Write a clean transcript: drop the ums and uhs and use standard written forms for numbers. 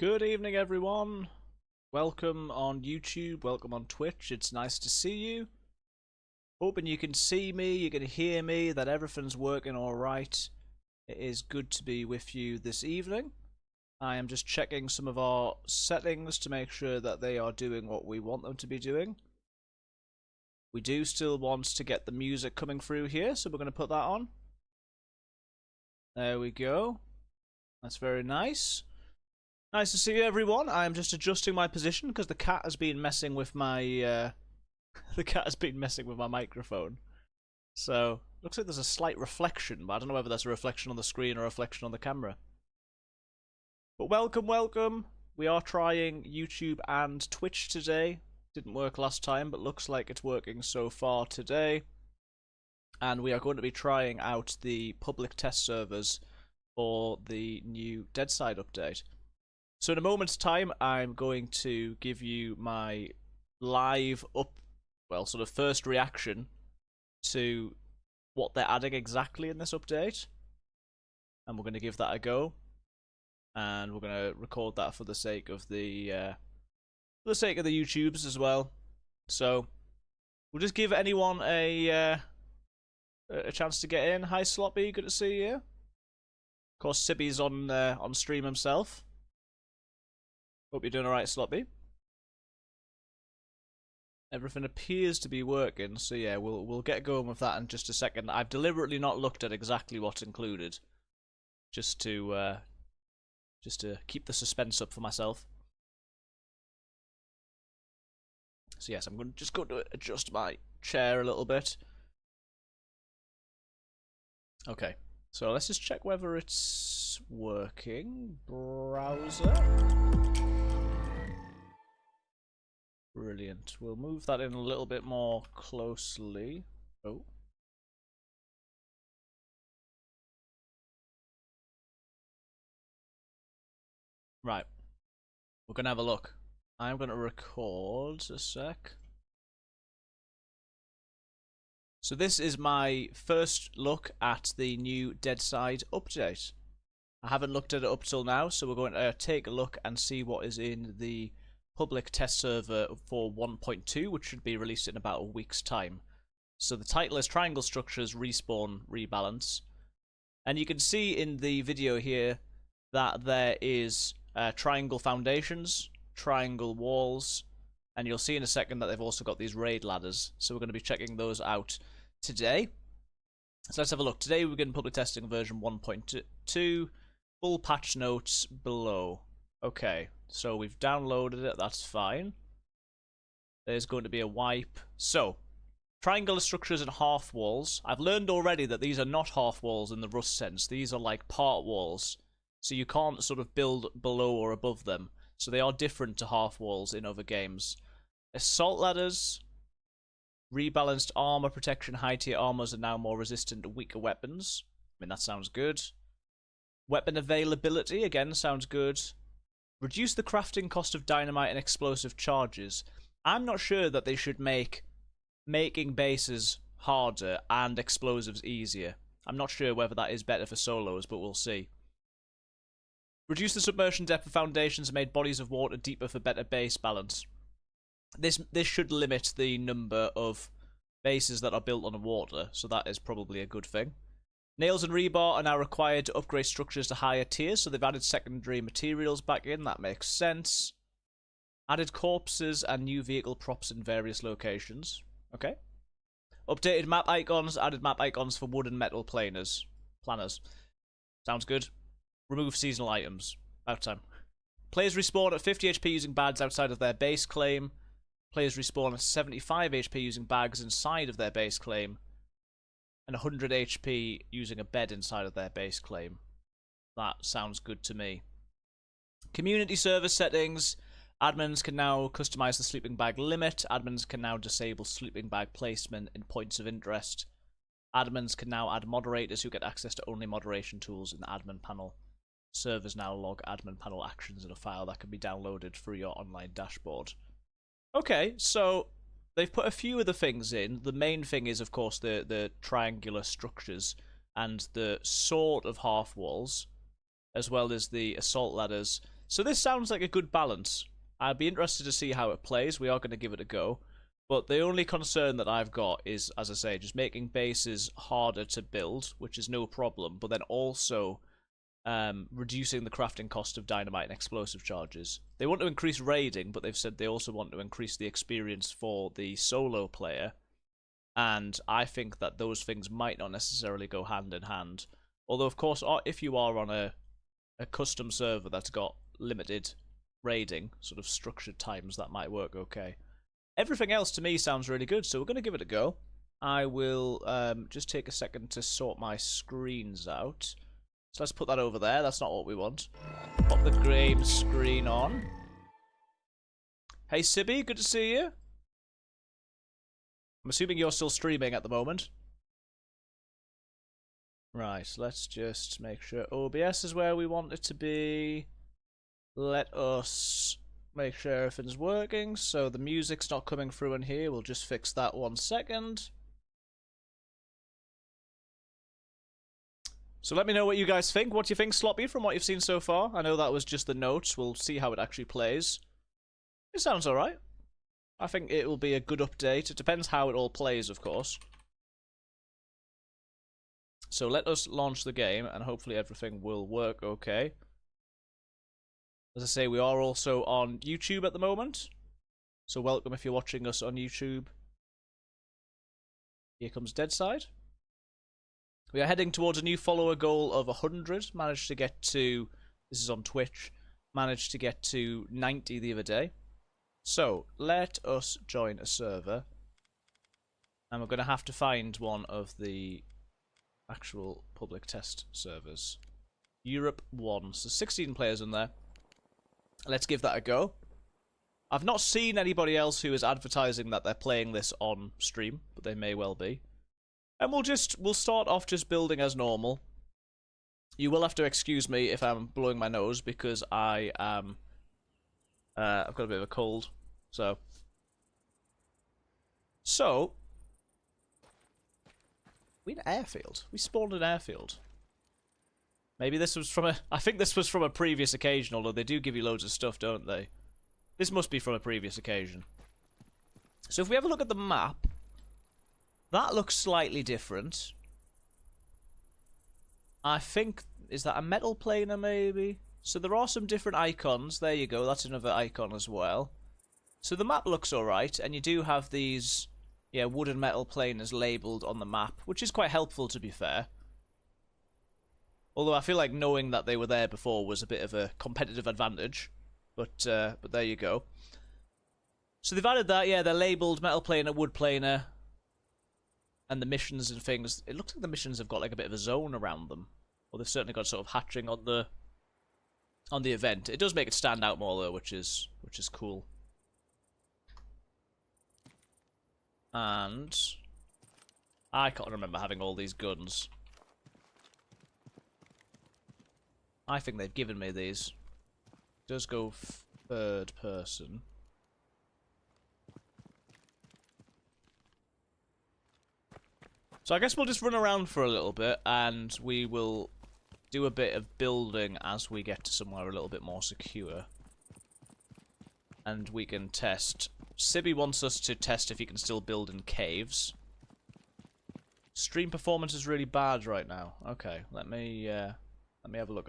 Good evening, everyone. Welcome on YouTube, welcome on Twitch. It's nice to see you. Hoping you can see me, you can hear me, that everything's working alright. It is good to be with you this evening. I am just checking some of our settings to make sure that they are doing what we want them to be doing. We do still want to get the music coming through here, so we're going to put that on. There we go. That's very nice. Nice to see you, everyone. I'm just adjusting my position because the cat has been messing with my microphone. So looks like there's a slight reflection, but I don't know whether that's a reflection on the screen or a reflection on the camera. But welcome, welcome. We are trying YouTube and Twitch today. Didn't work last time, but looks like it's working so far today. And we are going to be trying out the public test servers for the new Deadside update. So in a moment's time, I'm going to give you my live sort of first reaction to what they're adding exactly in this update. And we're going to give that a go. And we're going to record that for the sake of the YouTubes as well. So we'll just give anyone a chance to get in. Hi Sloppy, good to see you. Of course, Sibby's on stream himself. Hope you're doing alright, Sloppy. Everything appears to be working, so yeah, we'll get going with that in just a second. I've deliberately not looked at exactly what's included, just to keep the suspense up for myself. So yes, I'm just going to adjust my chair a little bit. Okay, so let's just check whether it's working. Browser. Brilliant. We'll move that in a little bit more closely. Oh. Right. We're going to have a look. I'm going to record a sec. So this is my first look at the new Deadside update. I haven't looked at it up till now, so we're going to take a look and see what is in the public test server for 1.2, which should be released in about a week's time. So the title is Triangle Structures Respawn Rebalance. And you can see in the video here that there is triangle foundations, triangle walls, and you'll see in a second that they've also got these raid ladders. So we're going to be checking those out today. So let's have a look. Today we're going public testing version 1.2, full patch notes below. Okay, so we've downloaded it, that's fine. There's going to be a wipe. So, triangular structures and half walls. I've learned already that these are not half walls in the Rust sense. These are like part walls. So you can't sort of build below or above them. So they are different to half walls in other games. Assault ladders. Rebalanced armor protection. High tier armors are now more resistant to weaker weapons. I mean, that sounds good. Weapon availability, again, sounds good. Reduce the crafting cost of dynamite and explosive charges. I'm not sure that they should make making bases harder and explosives easier. I'm not sure whether that is better for solos, but we'll see. Reduce the submersion depth of foundations and made bodies of water deeper for better base balance. This should limit the number of bases that are built on water, so that is probably a good thing. Nails and rebar are now required to upgrade structures to higher tiers, so they've added secondary materials back in. That makes sense. Added corpses and new vehicle props in various locations. Okay. Updated map icons. Added map icons for wood and metal planners. Sounds good. Remove seasonal items. About time. Players respawn at 50 HP using bags outside of their base claim. Players respawn at 75 HP using bags inside of their base claim. And 100 HP using a bed inside of their base claim. That sounds good to me. Community server settings. Admins can now customize the sleeping bag limit. Admins can now disable sleeping bag placement in points of interest. Admins can now add moderators who get access to only moderation tools in the admin panel. Servers now log admin panel actions in a file that can be downloaded through your online dashboard. Okay, so they've put a few of the things in. The main thing is, of course, the triangular structures and the sort of half walls, as well as the assault ladders. So this sounds like a good balance. I'd be interested to see how it plays. We are going to give it a go. But the only concern that I've got is, as I say, just making bases harder to build, which is no problem, but then also reducing the crafting cost of dynamite and explosive charges. They want to increase raiding, but they've said they also want to increase the experience for the solo player. And I think that those things might not necessarily go hand in hand. Although, of course, if you are on a custom server that's got limited raiding, sort of structured times, that might work okay. Everything else to me sounds really good, so we're going to give it a go. I will just take a second to sort my screens out. So let's put that over there. That's not what we want. Pop the game screen on. Hey Sibby, good to see you. I'm assuming you're still streaming at the moment. Right, let's just make sure OBS is where we want it to be. Let us make sure everything's working. So the music's not coming through in here. We'll just fix that 1 second. So let me know what you guys think. What do you think, Sloppy, from what you've seen so far? I know that was just the notes. We'll see how it actually plays. It sounds alright. I think it will be a good update. It depends how it all plays, of course. So let us launch the game, and hopefully everything will work okay. As I say, we are also on YouTube at the moment. So welcome if you're watching us on YouTube. Here comes Deadside. We are heading towards a new follower goal of 100. Managed to get to, this is on Twitch, managed to get to 90 the other day. So, let us join a server. And we're going to have to find one of the actual public test servers. Europe 1. So 16 players in there. Let's give that a go. I've not seen anybody else who is advertising that they're playing this on stream, but they may well be. And we'll start off just building as normal. You will have to excuse me if I'm blowing my nose because I am I've got a bit of a cold. So we an airfield. We spawned an airfield. Maybe this was from I think this was from a previous occasion, although they do give you loads of stuff, don't they? This must be from a previous occasion. So if we have a look at the map, that looks slightly different. I think, is that a metal planer maybe? So there are some different icons. There you go, that's another icon as well. So the map looks alright, and you do have these wood and metal planers labelled on the map, which is quite helpful to be fair. Although I feel like knowing that they were there before was a bit of a competitive advantage. But there you go. So they've added that, yeah, they're labelled metal planer, wood planer. And the missions and things, it looks like the missions have got like a bit of a zone around them. Or they've certainly got sort of hatching on the event. It does make it stand out more though, which is cool. And I can't remember having all these guns. I think they've given me these. It does go third person. So I guess we'll just run around for a little bit, and we will do a bit of building as we get to somewhere a little bit more secure. And we can test. Sibby wants us to test if he can still build in caves. Stream performance is really bad right now. Okay, let me have a look at